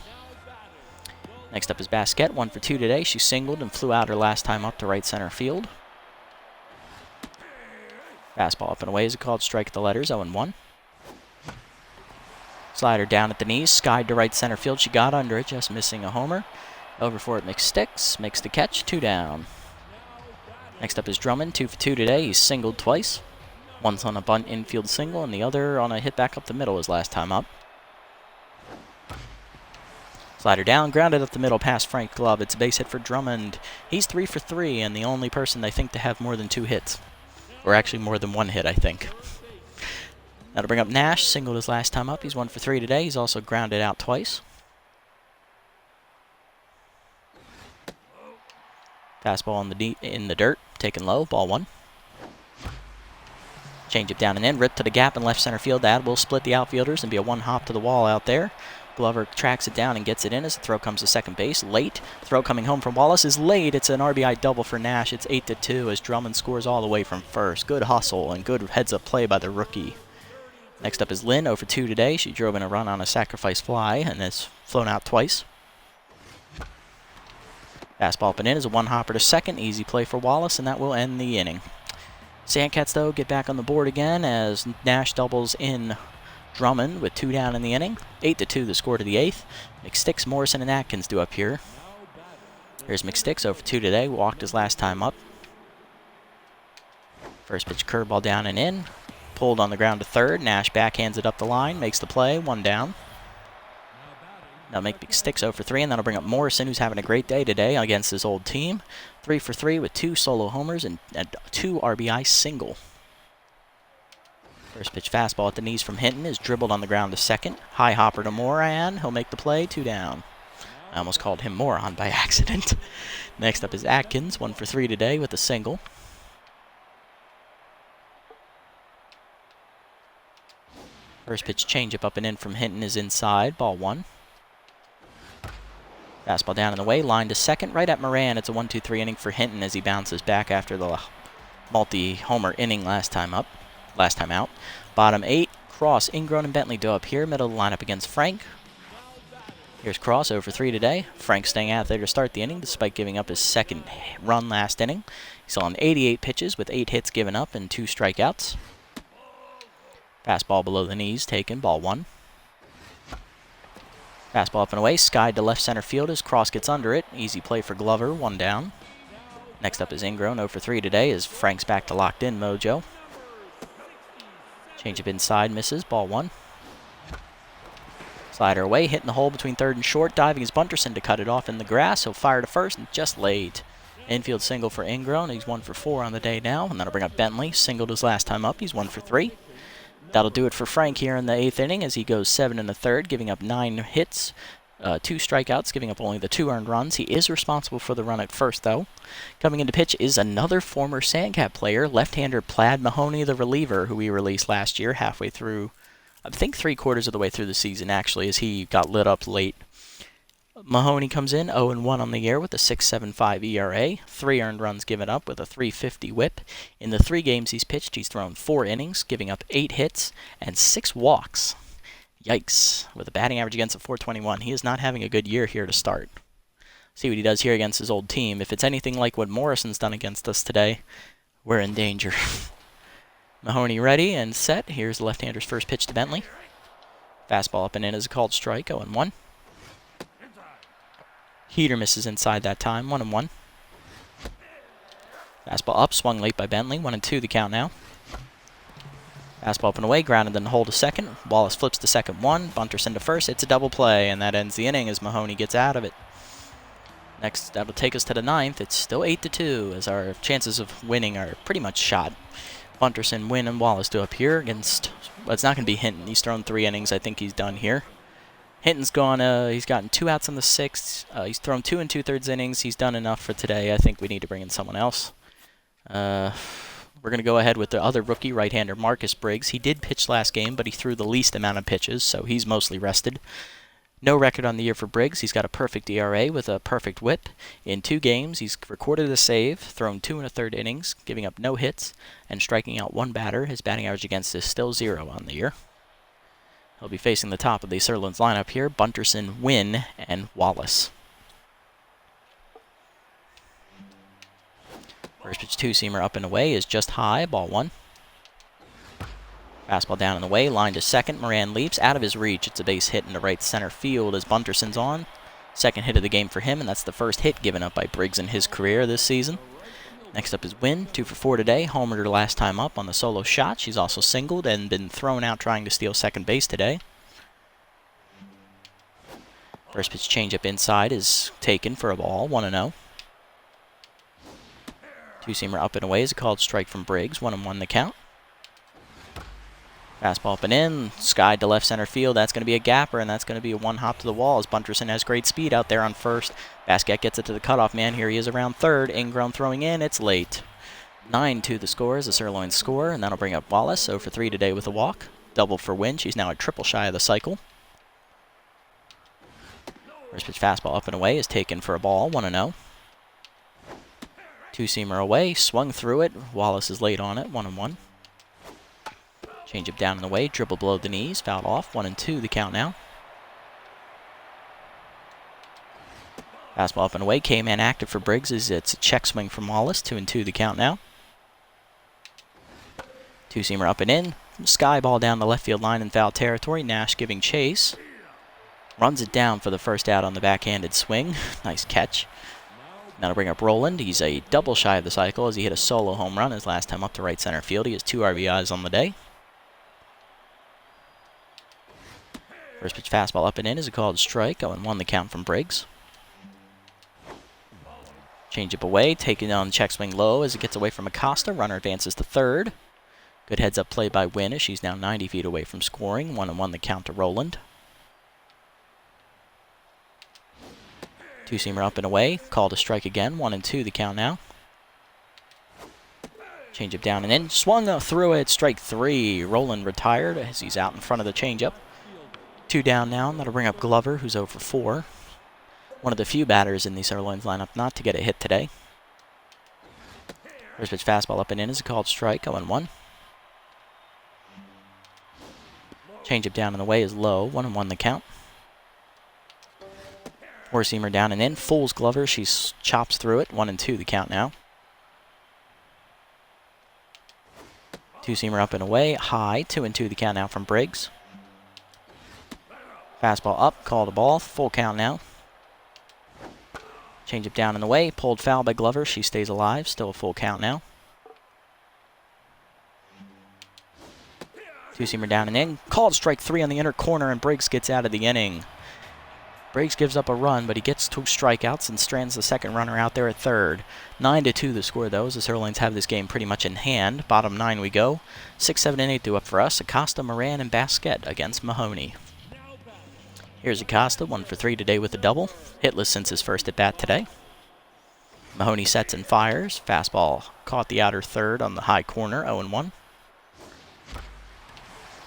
Next up is Basket, 1 for 2 today. She singled and flew out her last time up to right center field. Fastball up and away is a called strike at the letters, 0-1. Slider down at the knees, skied to right center field. She got under it, just missing a homer. Over for it, McSticks, makes the catch, 2 down. Next up is Drummond, 2 for 2 today. He's singled twice. One's on a bunt infield single, and the other on a hit back up the middle his last time up. Slider down, grounded up the middle past Frank Glove. It's a base hit for Drummond. He's 3 for 3, and the only person they think to have more than 2 hits. Or actually more than 1 hit, I think. That'll bring up Nash, singled his last time up. He's 1 for 3 today. He's also grounded out twice. Fastball in the dirt, taken low, ball 1. Changeup down and in, ripped to the gap in left center field. That will split the outfielders and be a 1 hop to the wall out there. Glover tracks it down and gets it in as the throw comes to second base. Late. Throw coming home from Wallace is late. It's an RBI double for Nash. It's 8-2 as Drummond scores all the way from first. Good hustle and good heads-up play by the rookie. Next up is Lynn, 0 for 2 today. She drove in a run on a sacrifice fly and has flown out twice. Fastball up and in is a 1 hopper to second. Easy play for Wallace, and that will end the inning. Sandcats, though, get back on the board again as Nash doubles in Drummond with 2 down in the inning. 8-2 the score to the 8th. McSticks, Morrison, and Atkins do up here. Here's McSticks, 0 for 2 today. Walked his last time up. First pitch curveball down and in. Pulled on the ground to third. Nash backhands it up the line. Makes the play. 1 down. That'll make McSticks 0 for 3, and that'll bring up Morrison, who's having a great day today against his old team. 3 for 3 with 2 solo homers and 2 RBI single. First pitch fastball at the knees from Hinton is dribbled on the ground to second. High hopper to Moran. He'll make the play. 2 down. I almost called him Moron by accident. Next up is Atkins, 1 for 3 today with a single. First pitch changeup up and in from Hinton is inside. Ball 1. Fastball down and away, line to second, right at Moran. It's a 1-2-3 inning for Hinton as he bounces back after the multi-homer inning last time out. Bottom 8, Cross, Ingrown, and Bentley do up here. Middle of the lineup against Frank. Here's Cross, 0 for 3 today. Frank staying out there to start the inning despite giving up his second run last inning. He's on 88 pitches with 8 hits given up and 2 strikeouts. Fastball below the knees taken, ball 1. Fastball up and away, skied to left center field as Cross gets under it. Easy play for Glover, 1 down. Next up is Ingrown, 0 for 3 today as Frank's back to locked in mojo. Changeup inside, misses, ball 1. Slider away, hitting the hole between third and short. Diving is Bunterson to cut it off in the grass. He'll fire to first and just late. Infield single for Ingrown. He's 1 for 4 on the day now, and that'll bring up Bentley. Singled his last time up. He's 1 for 3. That'll do it for Frank here in the 8th inning as he goes 7 1/3, giving up 9 hits, 2 strikeouts, giving up only the 2 earned runs. He is responsible for the run at first, though. Coming into pitch is another former Sandcat player, left-hander Plaid Mahoney, the reliever, who we released last year halfway through, I think 3/4 of the way through the season, actually, as he got lit up late. Mahoney comes in 0-1 on the year with a 6.75 ERA, 3 earned runs given up with a 3.50 whip. In the 3 games he's pitched, he's thrown 4 innings, giving up 8 hits and 6 walks. Yikes. With a batting average against a 421, he is not having a good year here to start. See what he does here against his old team. If it's anything like what Morrison's done against us today, we're in danger. Mahoney ready and set. Here's the left-hander's first pitch to Bentley. Fastball up and in is a called strike, 0-1. Heater misses inside that time, 1-1. Fastball up, swung late by Bentley, 1-2 the count now. Fastball up and away, grounded in the hole to second. Wallace flips to second 1, Bunterson to first. It's a double play, and that ends the inning as Mahoney gets out of it. Next, that'll take us to the 9th. It's still 8-2 as our chances of winning are pretty much shot. Bunterson, Wynn, and Wallace do up here against, well, it's not going to be Hinton. He's thrown 3 innings. I think he's done here. Hinton's gone, he's gotten 2 outs in the 6th. He's thrown 2 2/3 innings. He's done enough for today. I think we need to bring in someone else. We're going to go ahead with the other rookie, right-hander Marcus Briggs. He did pitch last game, but he threw the least amount of pitches, so he's mostly rested. No record on the year for Briggs. He's got a perfect ERA with a perfect whip. In 2 games, he's recorded a save, thrown 2 1/3 innings, giving up no hits, and striking out 1 batter. His batting average against is still 0 on the year. He'll be facing the top of the Sirloins lineup here, Bunterson, Wynn, and Wallace. First pitch 2-seamer up and away is just high, ball 1. Fastball down and away, line to second. Moran leaps out of his reach. It's a base hit into right center field as Bunterson's on. Second hit of the game for him, and that's the first hit given up by Briggs in his career this season. Next up is Wynn, 2 for 4 today. Homered her last time up on the solo shot. She's also singled and been thrown out trying to steal second base today. First pitch changeup inside is taken for a ball, 1-0. 2-seamer up and away is a called strike from Briggs, 1-1 the count. Fastball up and in, skied to left center field. That's going to be a gapper, and that's going to be a 1-hop to the wall as Bunterson has great speed out there on first. Basquet gets it to the cutoff man. Here he is around third. Ingram throwing in. It's late. 9-2 the score as the Sirloins score, and that'll bring up Wallace. 0 for 3 today with a walk. Double for Wynn. She's now a triple shy of the cycle. First pitch fastball up and away is taken for a ball, 1-0. 2-seamer away, swung through it. Wallace is late on it, 1-1. Changeup down and away, dribble below the knees, fouled off, 1-2 the count now. Fastball up and away, K-man active for Briggs as it's a check swing from Wallace, 2-2 the count now. 2-seamer up and in, sky ball down the left field line in foul territory, Nash giving chase. Runs it down for the first out on the backhanded swing, nice catch. Now to bring up Roland, he's a double shy of the cycle as he hit a solo home run his last time up to right center field. He has 2 RBIs on the day. First pitch fastball up and in is a called strike, 0-1 the count from Briggs. Changeup away, taking on check swing low as it gets away from Acosta. Runner advances to third. Good heads up play by Wynn as she's now 90 feet away from scoring. 1-1 the count to Roland. 2-seamer up and away, called a strike again. 1-2 the count now. Changeup down and in, swung through it, strike 3. Roland retired as he's out in front of the changeup. 2 down now, and that'll bring up Glover, who's 0 for 4. One of the few batters in the Sirloins lineup not to get a hit today. First pitch fastball up and in is a called strike, 0-1. Changeup down and away is low, 1-1 the count. 4-seamer down and in, fools Glover, she chops through it, 1-2 the count now. 2-seamer up and away, high, 2-2 the count now from Briggs. Fastball up, called a ball, full count now. Changeup down and away, pulled foul by Glover, she stays alive, still a full count now. 2-seamer down and in, called strike 3 on the inner corner, and Briggs gets out of the inning. Briggs gives up a run, but he gets 2 strikeouts and strands the second runner out there at third. 9-2 the score, though, as the Sirloins have this game pretty much in hand. Bottom 9 we go. 6, 7, and 8 do up for us. Acosta, Moran, and Basquet against Mahoney. Here's Acosta, 1 for 3 today with a double. Hitless since his first at bat today. Mahoney sets and fires. Fastball caught the outer third on the high corner, 0-1.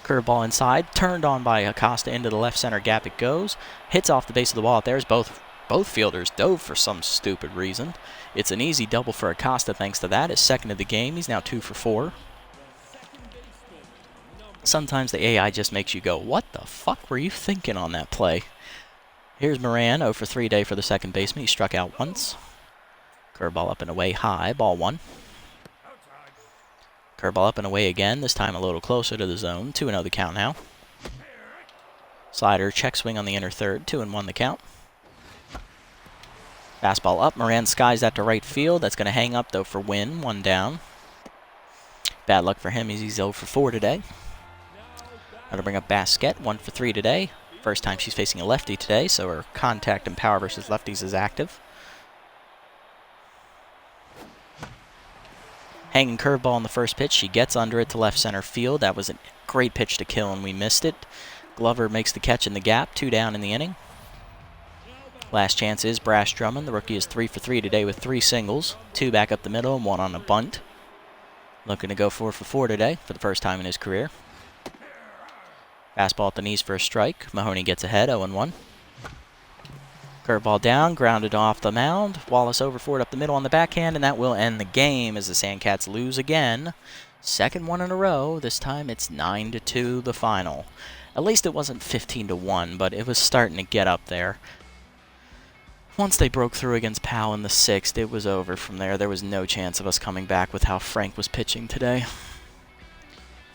Curveball inside, turned on by Acosta into the left center gap it goes. Hits off the base of the wall. There's both fielders dove for some stupid reason. It's an easy double for Acosta thanks to that. His second of the game. He's now 2 for 4. Sometimes the AI just makes you go, what the fuck were you thinking on that play? Here's Moran, 0 for 3 day for the second baseman. He struck out once. Curveball up and away high, ball 1. Curveball up and away again, this time a little closer to the zone. 2-0 the count now. Slider, check swing on the inner third, 2-1 the count. Fastball up, Moran skies that to right field. That's going to hang up though for Wynn, 1 down. Bad luck for him as he's 0 for 4 today. That'll bring up Basquet, 1 for 3 today. First time she's facing a lefty today, so her contact and power versus lefties is active. Hanging curveball on the first pitch. She gets under it to left center field. That was a great pitch to kill, and we missed it. Glover makes the catch in the gap, 2 down in the inning. Last chance is Brash Drummond. The rookie is 3 for 3 today with 3 singles, 2 back up the middle and 1 on a bunt. Looking to go 4 for 4 today for the first time in his career. Fastball at the knees for a strike. Mahoney gets ahead, 0-1. Curveball down, grounded off the mound. Wallace over for it up the middle on the backhand, and that will end the game as the Sandcats lose again. Second one in a row. This time it's 9-2 the final. At least it wasn't 15-1, but it was starting to get up there. Once they broke through against Powell in the 6th, it was over from there. There was no chance of us coming back with how Frank was pitching today.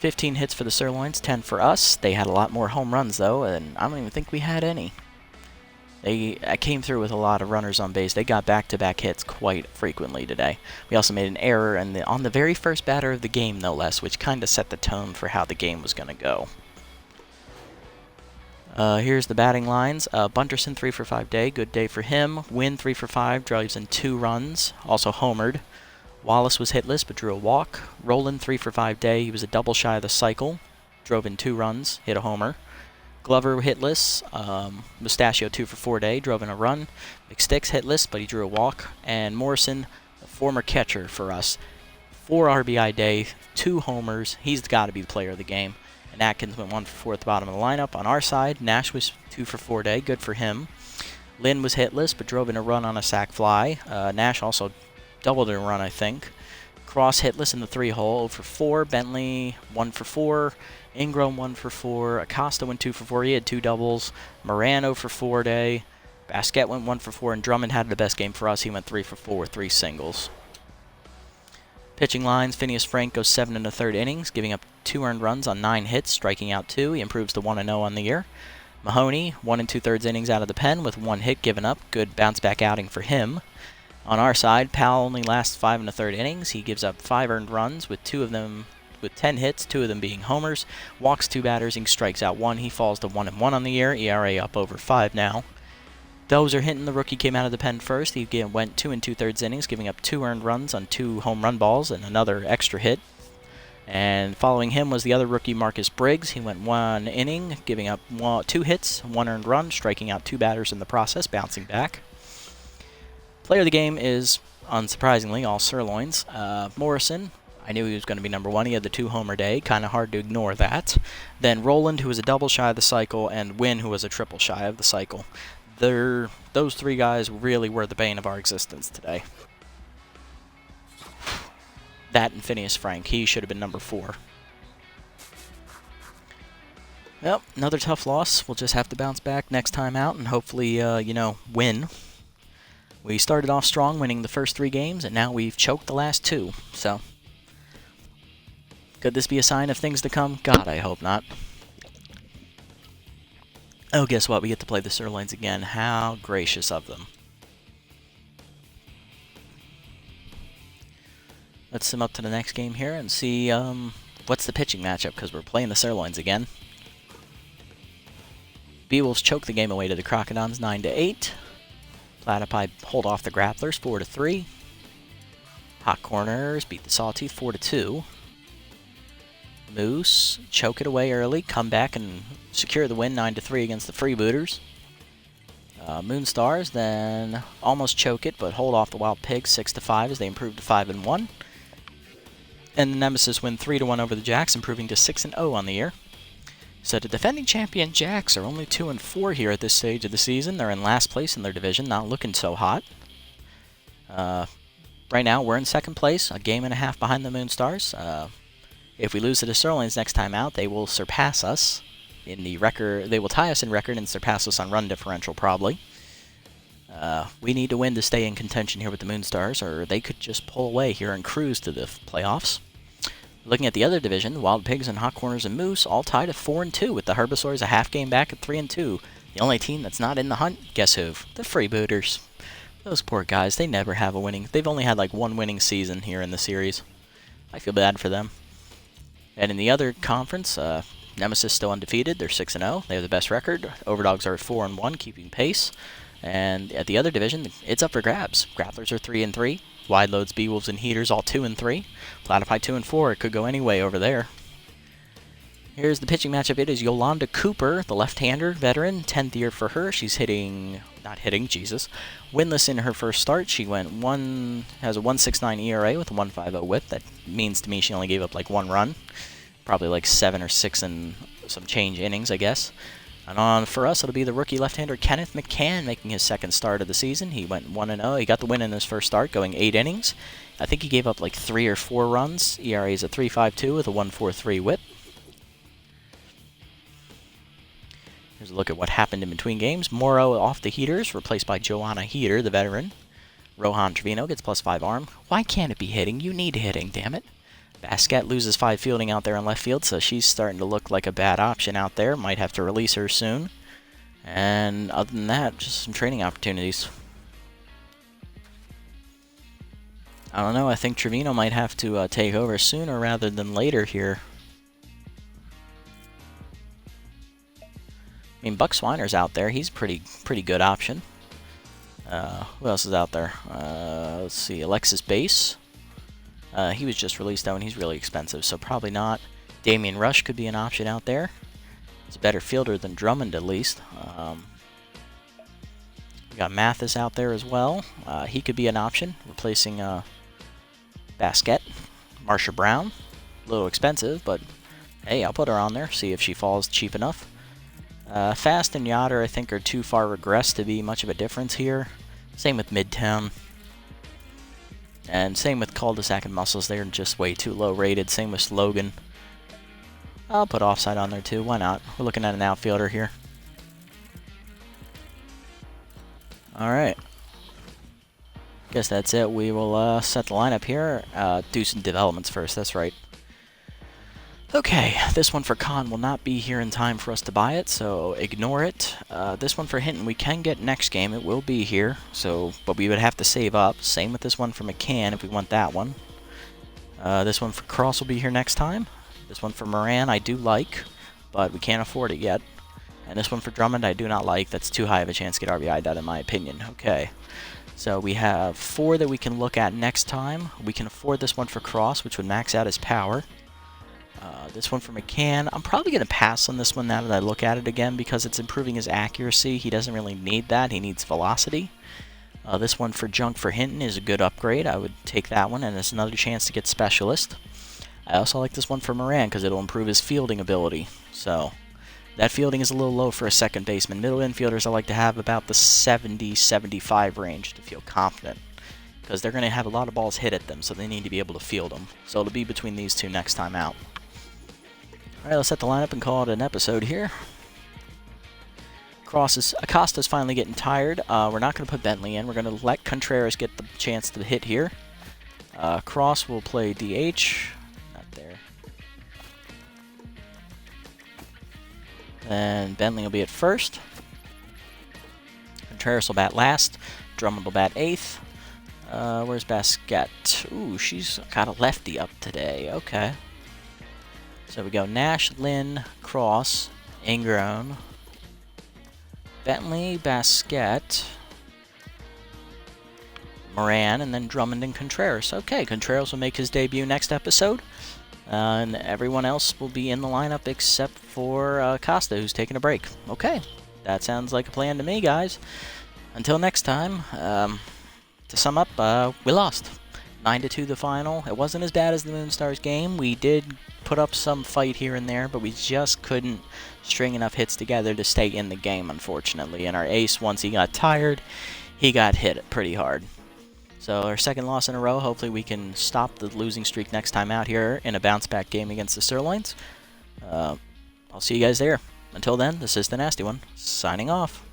15 hits for the Sirloins, 10 for us. They had a lot more home runs, though, and I don't even think we had any. They came through with a lot of runners on base. They got back-to-back hits quite frequently today. We also made an error on the very first batter of the game, no less, which kind of set the tone for how the game was going to go. Here's the batting lines. Bunterson, 3 for 5 day. Good day for him. Wynn, 3 for 5. Drives in 2 runs. Also homered. Wallace was hitless but drew a walk. Roland, 3 for 5 day. He was a double shy of the cycle. Drove in 2 runs. Hit a homer. Glover hitless. Mustachio, 2 for 4 day. Drove in a run. McSticks hitless, but he drew a walk. And Morrison, a former catcher for us. 4 RBI day. 2 homers. He's got to be the player of the game. And Atkins went 1 for 4 at the bottom of the lineup. On our side, Nash was 2 for 4 day. Good for him. Lynn was hitless, but drove in a run on a sac fly. Nash also doubled in a run, I think. Cross hitless in the 3-hole, 0 for 4. Bentley, 1 for 4. Ingram, 1 for 4. Acosta went 2 for 4. He had 2 doubles. Moran, 0 for 4 day. Basquette went 1 for 4. And Drummond had the best game for us. He went 3 for 4, 3 singles. Pitching lines, Phineas Frank goes 7 1/3 innings, giving up 2 earned runs on 9 hits, striking out 2. He improves to 1-0 on the year. Mahoney, 1 2/3 innings out of the pen with 1 hit given up. Good bounce-back outing for him. On our side, Powell only lasts 5 1/3 innings. He gives up 5 earned runs, with 2 of them with 10 hits, 2 of them being homers. Walks 2 batters and strikes out 1. He falls to 1-1 on the year. ERA up over 5 now. Dozer Hinton, the rookie, came out of the pen first. He went 2 2/3 innings, giving up 2 earned runs on 2 home run balls and another extra hit. And following him was the other rookie, Marcus Briggs. He went 1 inning, giving up 2 hits, 1 earned run, striking out 2 batters in the process, bouncing back. Player of the game is, unsurprisingly, all Sirloins. Morrison, I knew he was going to be number 1. He had the 2-homer day. Kind of hard to ignore that. Then Roland, who was a double shy of the cycle, and Wynn, who was a triple shy of the cycle. Those 3 guys really were the bane of our existence today. That and Phineas Frank. He should have been number 4. Well, another tough loss. We'll just have to bounce back next time out and hopefully, win. We started off strong, winning the first 3 games, and now we've choked the last 2. So, could this be a sign of things to come? God, I hope not. Oh, guess what? We get to play the Sirloins again. How gracious of them. Let's sim up to the next game here and see what's the pitching matchup, because we're playing the Sirloins again. Beewolves choke the game away to the Crocodons 9-8. Platypi hold off the Grapplers 4-3. Hot Corners beat the Sawtooth 4-2. Moose choke it away early, come back and secure the win 9-3 against the Freebooters. Moonstars then almost choke it, but hold off the Wild Pigs 6-5 as they improve to 5-1. And the Nemesis win 3-1 over the Jacks, improving to 6-0 on the year. So the defending champion Jacks are only 2-4 here at this stage of the season. They're in last place in their division, not looking so hot. Right now we're in second place, a game and a half behind the Moonstars. If we lose to the Sirloins next time out, they will surpass us in the record. They will tie us in record and surpass us on run differential, probably. We need to win to stay in contention here with the Moonstars, or they could just pull away here and cruise to the playoffs. Looking at the other division, the Wild Pigs and Hot Corners and Moose all tied at 4-2, with the Herbisaurs a half game back at 3-2. The only team that's not in the hunt, guess who? The Freebooters. Those poor guys, they never have a winning. They've only had like 1 winning season here in the series. I feel bad for them. And in the other conference, Nemesis still undefeated. They're 6-0. They have the best record. Overdogs are at 4-1, keeping pace. And at the other division, it's up for grabs. Grapplers are 3-3. Wide Loads, Beewolves, and Heaters all 2-3. Platypi 2-4. It could go any way over there. Here's the pitching matchup. It is Yolanda Cooper, the left-hander veteran, 10th year for her. She's winless in her first start. She has a 1.69 ERA with a 1.50 WHIP. That means to me she only gave up like 1 run, probably like 7 or 6 and some change innings, I guess. And for us, it'll be the rookie left-hander Kenneth McCann making his second start of the season. He went 1-0. He got the win in his first start, going 8 innings. I think he gave up like 3 or 4 runs. ERA is a 3.52 with a 1.43 WHIP. Here's a look at what happened in between games. Morrow off the heaters, replaced by Joanna Heater, the veteran. Rohan Trevino gets +5 arm. Why can't it be hitting? You need hitting, damn it. Basquette loses 5 fielding out there in left field, so she's starting to look like a bad option out there. Might have to release her soon. And other than that, just some training opportunities. I don't know, I think Trevino might have to take over sooner rather than later here. I mean, Buck Swiner's out there. He's a pretty good option. Who else is out there? Let's see, Alexis Bass. He was just released though, and he's really expensive, so probably not. Damian Rush could be an option out there. He's a better fielder than Drummond, at least. We got Mathis out there as well. He could be an option, replacing Basquette. Marsha Brown. A little expensive, but hey, I'll put her on there, see if she falls cheap enough. Fast and Yoder, I think, are too far regressed to be much of a difference here. Same with Midtown. And same with Cul-de-sac and Muscles. They're just way too low rated. Same with Logan. I'll put Offside on there too. Why not? We're looking at an outfielder here. Alright. Guess that's it. We will set the lineup here. Do some developments first. That's right. Okay, this one for Khan will not be here in time for us to buy it, so ignore it. This one for Hinton we can get next game. It will be here, but we would have to save up. Same with this one for McCann if we want that one. This one for Cross will be here next time. This one for Moran I do like, but we can't afford it yet. And this one for Drummond I do not like. That's too high of a chance to get RBI'd out in my opinion. Okay, so we have 4 that we can look at next time. We can afford this one for Cross, which would max out his power. This one for McCann, I'm probably going to pass on this one now that I look at it again because it's improving his accuracy. He doesn't really need that. He needs velocity. This one for Junk for Hinton is a good upgrade. I would take that one, and it's another chance to get Specialist. I also like this one for Moran because it'll improve his fielding ability. So that fielding is a little low for a second baseman. Middle infielders I like to have about the 70-75 range to feel confident because they're going to have a lot of balls hit at them, so they need to be able to field them. So it'll be between these two next time out. Alright, let's set the lineup and call it an episode here. Acosta's finally getting tired. We're not going to put Bentley in. We're going to let Contreras get the chance to hit here. Cross will play DH. Not there. Then Bentley will be at first. Contreras will bat last. Drummond will bat 8th. Where's Basquette? Ooh, she's got a lefty up today. Okay. So we go Nash, Lynn, Cross, Ingram, Bentley, Basquette, Moran, and then Drummond and Contreras. Okay, Contreras will make his debut next episode. And everyone else will be in the lineup except for Costa, who's taking a break. Okay, that sounds like a plan to me, guys. Until next time, to sum up, we lost. 9-2 the final. It wasn't as bad as the Moonstars game. We did put up some fight here and there, but we just couldn't string enough hits together to stay in the game, unfortunately. And our ace, once he got tired, he got hit pretty hard. So our second loss in a row. Hopefully we can stop the losing streak next time out here in a bounce-back game against the Sirloins. I'll see you guys there. Until then, this is the Nasty One, signing off.